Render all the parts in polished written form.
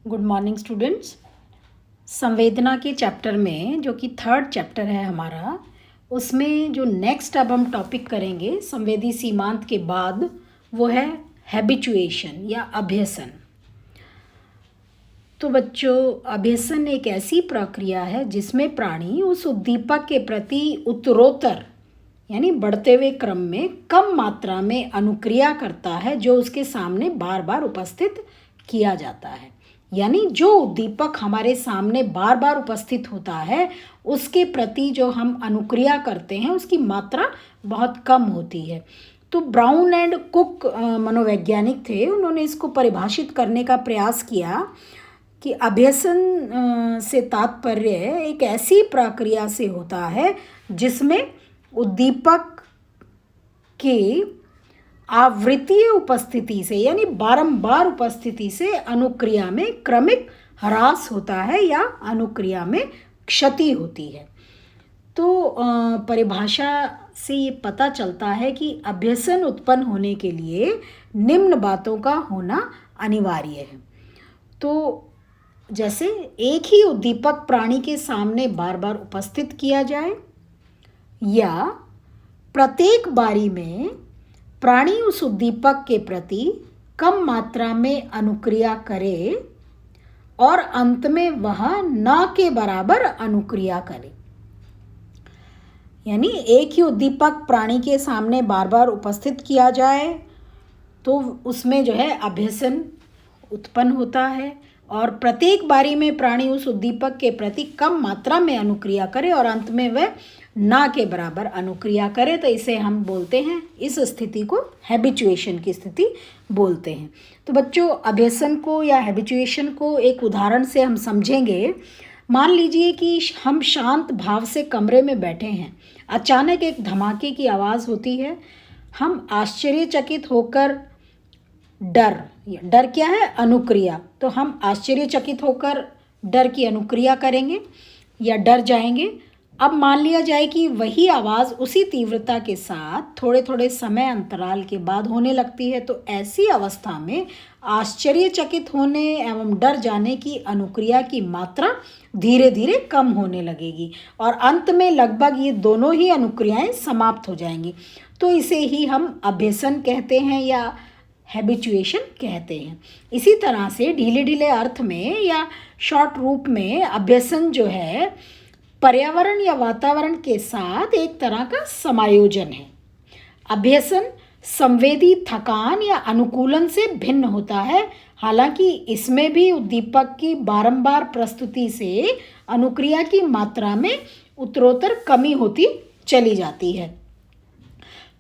Good morning students. संवेदना के chapter में जो कि थर्ड चैप्टर है हमारा, उसमें जो नेक्स्ट अब हम टॉपिक करेंगे संवेदी सीमांत के बाद, वो है हैबिचुएशन या अभ्यसन। तो बच्चों, अभ्यसन एक ऐसी प्रक्रिया है जिसमें प्राणी उस उद्दीपक के प्रति उत्तरोत्तर यानी बढ़ते हुए क्रम में कम मात्रा में अनुक्रिया करता है जो उसके सामने बार बार उपस्थित किया जाता है। यानी जो उद्दीपक हमारे सामने बार बार उपस्थित होता है उसके प्रति जो हम अनुक्रिया करते हैं उसकी मात्रा बहुत कम होती है। तो ब्राउन एंड कुक मनोवैज्ञानिक थे, उन्होंने इसको परिभाषित करने का प्रयास किया कि अभ्यसन से तात्पर्य एक ऐसी प्रक्रिया से होता है जिसमें उद्दीपक की आवृत्तीय उपस्थिति से यानी बारंबार उपस्थिति से अनुक्रिया में क्रमिक ह्रास होता है या अनुक्रिया में क्षति होती है। तो परिभाषा से ये पता चलता है कि अभ्यसन उत्पन्न होने के लिए निम्न बातों का होना अनिवार्य है। तो जैसे एक ही उद्दीपक प्राणी के सामने बार बार उपस्थित किया जाए, या प्रत्येक बारी में प्राणी उस उद्दीपक के प्रति कम मात्रा में अनुक्रिया करे और अंत में वह न के बराबर अनुक्रिया करे। यानी एक ही उद्दीपक प्राणी के सामने बार बार उपस्थित किया जाए तो उसमें जो है अभ्यसन उत्पन्न होता है, और प्रत्येक बारी में प्राणी उस उद्दीपक के प्रति कम मात्रा में अनुक्रिया करे और अंत में वह ना के बराबर अनुक्रिया करे। तो इसे हम बोलते हैं, इस स्थिति को हैबिचुएशन की स्थिति बोलते हैं। तो बच्चों, अभ्यसन को या हैबिचुएशन को एक उदाहरण से हम समझेंगे। मान लीजिए कि हम शांत भाव से कमरे में बैठे हैं, अचानक एक धमाके की आवाज़ होती है। हम आश्चर्यचकित होकर डर क्या है? अनुक्रिया। तो हम आश्चर्यचकित होकर डर की अनुक्रिया करेंगे या डर जाएंगे। अब मान लिया जाए कि वही आवाज़ उसी तीव्रता के साथ थोड़े थोड़े समय अंतराल के बाद होने लगती है। तो ऐसी अवस्था में आश्चर्यचकित होने एवं डर जाने की अनुक्रिया की मात्रा धीरे धीरे कम होने लगेगी और अंत में लगभग ये दोनों ही अनुक्रियाएं समाप्त हो जाएंगी। तो इसे ही हम अभ्यसन कहते हैं या हैबिचुएशन कहते हैं। इसी तरह से ढीले ढीले अर्थ में या शॉर्ट रूप में अभ्यसन जो है पर्यावरण या वातावरण के साथ एक तरह का समायोजन है। अभ्यसन संवेदी थकान या अनुकूलन से भिन्न होता है, हालांकि इसमें भी उद्दीपक की बारंबार प्रस्तुति से अनुक्रिया की मात्रा में उत्तरोत्तर कमी होती चली जाती है।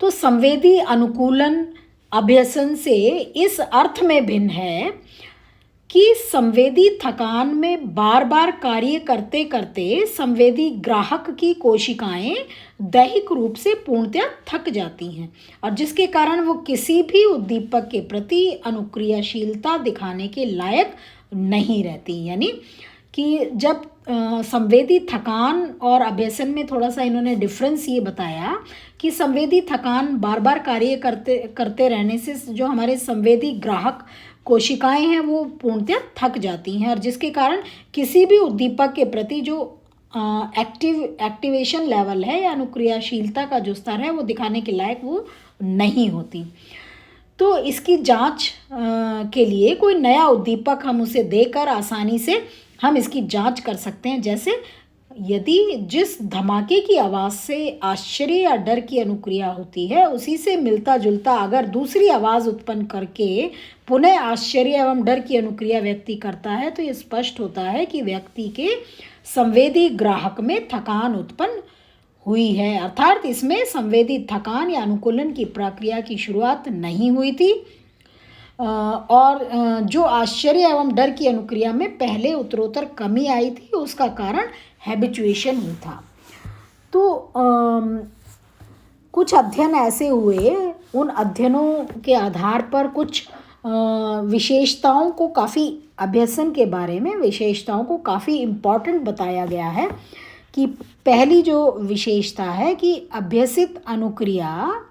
तो संवेदी अनुकूलन अभ्यसन से इस अर्थ में भिन्न है कि संवेदी थकान में बार बार कार्य करते करते संवेदी ग्राहक की कोशिकाएं दैहिक रूप से पूर्णतः थक जाती हैं और जिसके कारण वो किसी भी उद्दीपक के प्रति अनुक्रियाशीलता दिखाने के लायक नहीं रहती। यानी कि जब संवेदी थकान और अभ्यसन में थोड़ा सा इन्होंने डिफरेंस ये बताया कि संवेदी थकान बार बार कार्य करते रहने से जो हमारे संवेदी ग्राहक कोशिकाएं हैं वो पूर्णतः थक जाती हैं और जिसके कारण किसी भी उद्दीपक के प्रति जो एक्टिवेशन लेवल है या अनुक्रियाशीलता का जो स्तर है वो दिखाने के लायक वो नहीं होती। तो इसकी जांच के लिए कोई नया उद्दीपक हम उसे देकर आसानी से हम इसकी जांच कर सकते हैं। जैसे यदि जिस धमाके की आवाज़ से आश्चर्य या डर की अनुक्रिया होती है उसी से मिलता जुलता अगर दूसरी आवाज़ उत्पन्न करके पुनः आश्चर्य एवं डर की अनुक्रिया व्यक्ति करता है तो ये स्पष्ट होता है कि व्यक्ति के संवेदी ग्राहक में थकान उत्पन्न हुई है, अर्थात इसमें संवेदी थकान या अनुकूलन की प्रक्रिया की शुरुआत नहीं हुई थी और जो आश्चर्य एवं डर की अनुक्रिया में पहले उत्तरोत्तर कमी आई थी उसका कारण हैबिचुएशन ही था। तो कुछ अध्ययन ऐसे हुए, उन अध्ययनों के आधार पर कुछ विशेषताओं को काफ़ी अभ्यसन के बारे में विशेषताओं को काफ़ी इम्पॉर्टेंट बताया गया है। कि पहली जो विशेषता है कि अभ्यसित अनुक्रिया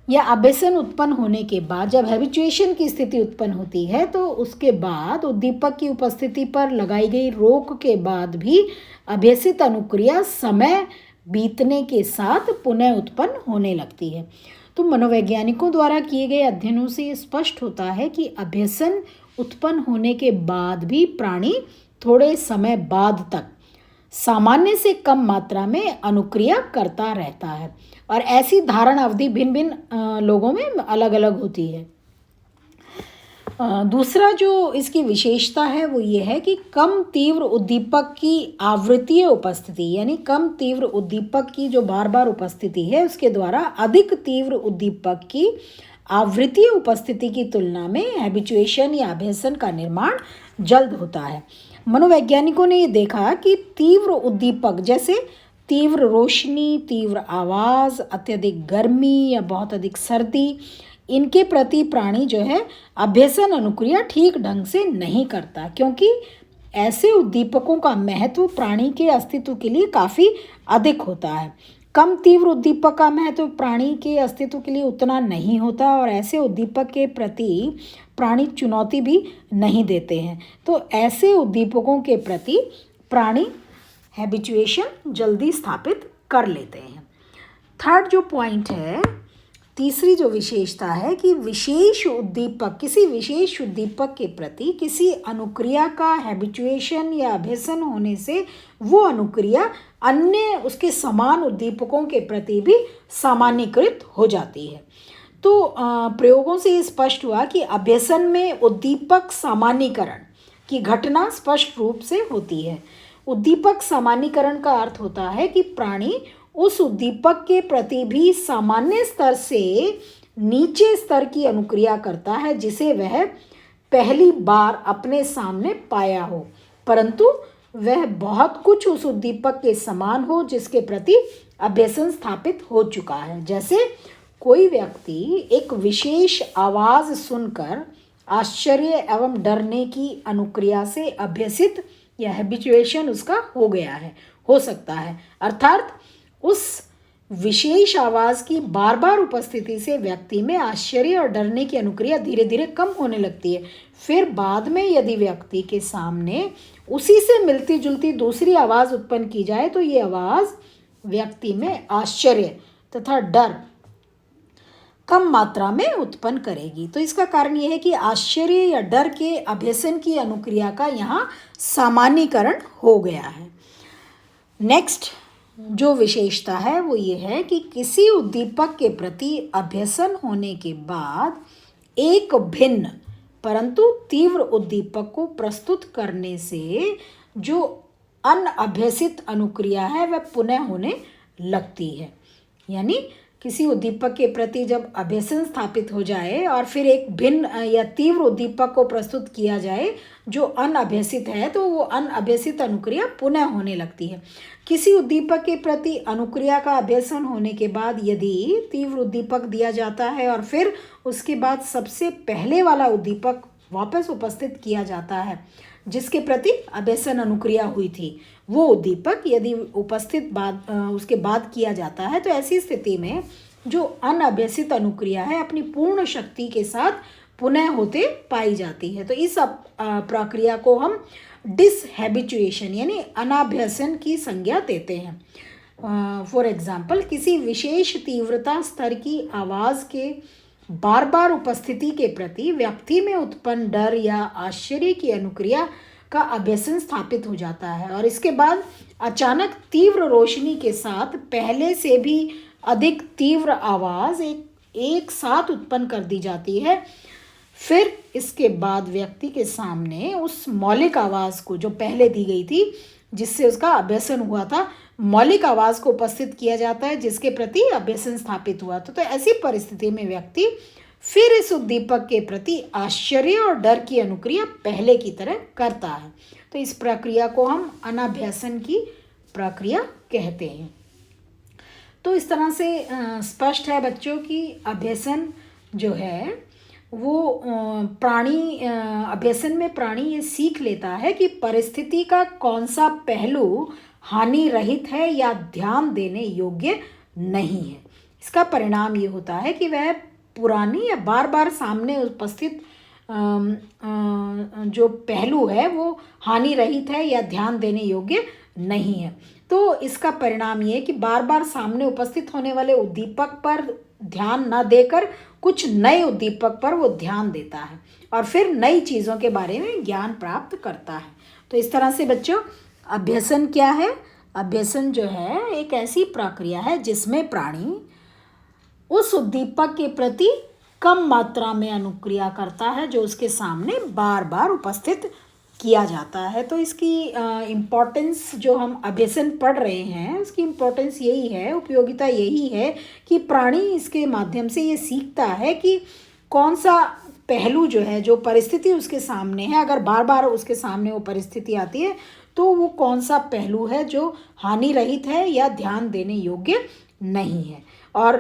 या अभ्यसन उत्पन्न होने के बाद जब हैबिचुएशन की स्थिति उत्पन्न होती है तो उसके बाद उद्दीपक की उपस्थिति पर लगाई गई रोक के बाद भी अभ्यसित अनुक्रिया समय बीतने के साथ पुनः उत्पन्न होने लगती है। तो मनोवैज्ञानिकों द्वारा किए गए अध्ययनों से ये स्पष्ट होता है कि अभ्यसन उत्पन्न होने के बाद भी प्राणी थोड़े समय बाद तक सामान्य से कम मात्रा में अनुक्रिया करता रहता है और ऐसी धारण अवधि भिन्न भिन्न लोगों में अलग अलग होती है। दूसरा जो इसकी विशेषता है वो ये है कि कम तीव्र उद्दीपक की आवृत्तीय उपस्थिति, यानी कम तीव्र उद्दीपक की जो बार बार उपस्थिति है उसके द्वारा अधिक तीव्र उद्दीपक की आवृत्तीय उपस्थिति की तुलना में हैबिचुएशन या अभ्यसन का निर्माण जल्द होता है। मनोवैज्ञानिकों ने ये देखा कि तीव्र उद्दीपक जैसे तीव्र रोशनी, तीव्र आवाज़, अत्यधिक गर्मी या बहुत अधिक सर्दी, इनके प्रति प्राणी जो है अभ्यसन अनुक्रिया ठीक ढंग से नहीं करता, क्योंकि ऐसे उद्दीपकों का महत्व प्राणी के अस्तित्व के लिए काफ़ी अधिक होता है। कम तीव्र उद्दीपक का महत्व प्राणी के अस्तित्व के लिए उतना नहीं होता और ऐसे उद्दीपक के प्रति प्राणी चुनौती भी नहीं देते हैं। तो ऐसे उद्दीपकों के प्रति प्राणी हैबिचुएशन जल्दी स्थापित कर लेते हैं। थर्ड जो पॉइंट है, तीसरी जो विशेषता है कि विशेष उद्दीपक, किसी विशेष उद्दीपक के प्रति किसी अनुक्रिया का हैबिचुएशन या अभ्यसन होने से वो अनुक्रिया अन्य उसके समान उद्दीपकों के प्रति भी सामान्यीकृत हो जाती है। तो प्रयोगों से ये स्पष्ट हुआ कि अभ्यसन में उद्दीपक सामान्यीकरण की घटना स्पष्ट रूप से होती है। उद्दीपक सामान्यीकरण का अर्थ होता है कि प्राणी उस उद्दीपक के प्रति भी सामान्य स्तर से नीचे स्तर की अनुक्रिया करता है जिसे वह पहली बार अपने सामने पाया हो, परंतु वह बहुत कुछ उस उद्दीपक के समान हो जिसके प्रति अभ्यसन स्थापित हो चुका है। जैसे कोई व्यक्ति एक विशेष आवाज़ सुनकर आश्चर्य एवं डरने की अनुक्रिया से अभ्यसित या हैबिचुएशन उसका हो गया है, हो सकता है। अर्थात उस विशेष आवाज़ की बार बार उपस्थिति से व्यक्ति में आश्चर्य और डरने की अनुक्रिया धीरे धीरे कम होने लगती है। फिर बाद में यदि व्यक्ति के सामने उसी से मिलती जुलती दूसरी आवाज़ उत्पन्न की जाए तो ये आवाज़ व्यक्ति में आश्चर्य तथा डर कम मात्रा में उत्पन्न करेगी। तो इसका कारण ये है कि आश्चर्य या डर के अभ्यसन की अनुक्रिया का यहाँ सामान्यीकरण हो गया है। नेक्स्ट जो विशेषता है वो ये है कि किसी उद्दीपक के प्रति अभ्यसन होने के बाद एक भिन्न परंतु तीव्र उद्दीपक को प्रस्तुत करने से जो अनअभ्यसित अनुक्रिया है वह पुनः होने लगती है। यानी किसी उद्दीपक के प्रति जब अभ्यसन स्थापित हो जाए और फिर एक भिन्न या तीव्र उद्दीपक को प्रस्तुत किया जाए जो अनअभ्यसित है तो वो अनअभ्यसित अनुक्रिया पुनः होने लगती है। किसी उद्दीपक के प्रति अनुक्रिया का अभ्यसन होने के बाद यदि तीव्र उद्दीपक दिया जाता है और फिर उसके बाद सबसे पहले वाला उद्दीपक वापस उपस्थित किया जाता है जिसके प्रति अभ्यसन अनुक्रिया हुई थी, वो उद्दीपक यदि उपस्थित उसके बाद किया जाता है तो ऐसी स्थिति में जो अनअभ्यसित अनुक्रिया है अपनी पूर्ण शक्ति के साथ पुनः होते पाई जाती है। तो इस प्रक्रिया को हम डिसहैबिचुएशन यानी अनाभ्यसन की संज्ञा देते हैं। फॉर एग्जाम्पल, किसी विशेष तीव्रता स्तर की आवाज़ के बार बार उपस्थिति के प्रति व्यक्ति में उत्पन्न डर या आश्चर्य की अनुक्रिया का अभ्यसन स्थापित हो जाता है और इसके बाद अचानक तीव्र रोशनी के साथ पहले से भी अधिक तीव्र आवाज़ एक साथ उत्पन्न कर दी जाती है। फिर इसके बाद व्यक्ति के सामने उस मौलिक आवाज़ को जो पहले दी गई थी जिससे उसका अभ्यसन हुआ था, मौलिक आवाज़ को उपस्थित किया जाता है जिसके प्रति अभ्यसन स्थापित हुआ था। तो ऐसी परिस्थिति में व्यक्ति फिर इस उद्दीपक के प्रति आश्चर्य और डर की अनुक्रिया पहले की तरह करता है। तो इस प्रक्रिया को हम अनाभ्यसन की प्रक्रिया कहते हैं। तो इस तरह से स्पष्ट है बच्चों कि अभ्यसन जो है वो अभ्यसन में प्राणी ये सीख लेता है कि परिस्थिति का कौन सा पहलू हानि रहित है या ध्यान देने योग्य नहीं है। इसका परिणाम ये होता है कि वह पुरानी या बार बार सामने उपस्थित जो पहलू है वो हानि रहित है या ध्यान देने योग्य नहीं है। तो इसका परिणाम ये है कि बार बार सामने उपस्थित होने वाले उद्दीपक पर ध्यान न देकर कुछ नए उद्दीपक पर वो ध्यान देता है और फिर नई चीज़ों के बारे में ज्ञान प्राप्त करता है। तो इस तरह से बच्चों, अभ्यसन क्या है? अभ्यसन जो है एक ऐसी प्रक्रिया है जिसमें प्राणी उस उद्दीपक के प्रति कम मात्रा में अनुक्रिया करता है जो उसके सामने बार बार उपस्थित किया जाता है। तो इसकी इम्पोर्टेंस जो हम अभ्यसन पढ़ रहे हैं उसकी इम्पोर्टेंस यही है, उपयोगिता यही है कि प्राणी इसके माध्यम से ये सीखता है कि कौन सा पहलू जो है, जो परिस्थिति उसके सामने है, अगर बार बार उसके सामने वो परिस्थिति आती है तो वो कौन सा पहलू है जो हानि रहित है या ध्यान देने योग्य नहीं है, और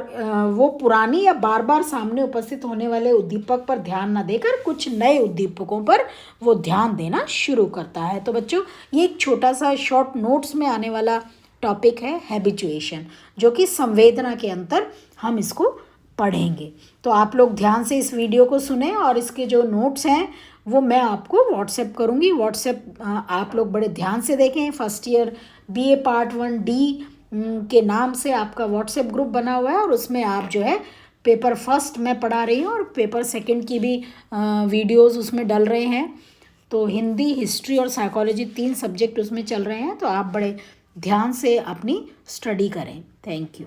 वो पुरानी या बार बार सामने उपस्थित होने वाले उद्दीपक पर ध्यान न देकर कुछ नए उद्दीपकों पर वो ध्यान देना शुरू करता है। तो बच्चों, ये एक छोटा सा शॉर्ट नोट्स में आने वाला टॉपिक है हैबिचुएशन, जो कि संवेदना के अंतर हम इसको पढ़ेंगे। तो आप लोग ध्यान से इस वीडियो को सुने और इसके जो नोट्स हैं वो मैं आपको व्हाट्सएप करूँगी। व्हाट्सएप आप लोग बड़े ध्यान से देखें। First year BA part 1D के नाम से आपका व्हाट्सएप ग्रुप बना हुआ है और उसमें आप जो है पेपर फर्स्ट मैं पढ़ा रही हूँ और पेपर सेकंड की भी वीडियोस उसमें डल रहे हैं। तो हिंदी, हिस्ट्री और साइकोलॉजी 3 सब्जेक्ट उसमें चल रहे हैं। तो आप बड़े ध्यान से अपनी स्टडी करें। Thank you.